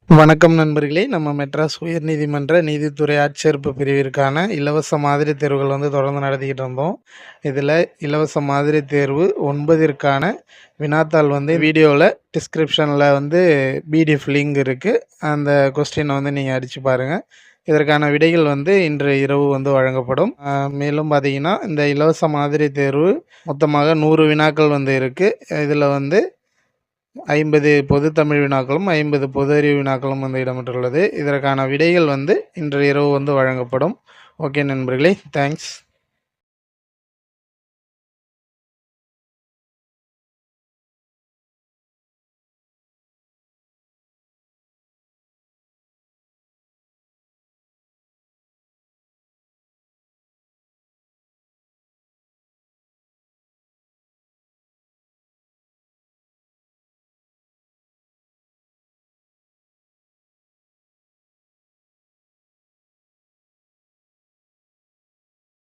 வணக்கம் நண்பர்களே. நம்ம மெட்ராஸ் உயர்நீதிமன்ற நீதித்துறை ஆட்சேர்ப்பு பிரிவிற்கான இலவச மாதிரி தேர்வுகள் தொடர்ந்து நடத்திக்கிட்டு இருந்தோம். இதில் இலவச மாதிரி தேர்வு 9ற்கான வினாத்தாள் வீடியோவில் டிஸ்கிரிப்ஷனில் பிடிஎஃப் லிங்க் இருக்குது. அந்த கொஸ்டினை நீங்கள் அடித்து பாருங்கள். இதற்கான விடைகள் இன்று இரவு வழங்கப்படும். மேலும் பார்த்தீங்கன்னா, இந்த இலவச மாதிரி தேர்வு மொத்தமாக 100 வினாக்கள் இருக்குது. இதில் 50 பொது தமிழ் வினாக்களும் 50 பொது அறிவு வினாக்களும் இடம்பெற்றுள்ளது. இதற்கான விடைகள் இன்று இரவு வழங்கப்படும். ஓகே நண்பர்களே, தேங்க்ஸ்.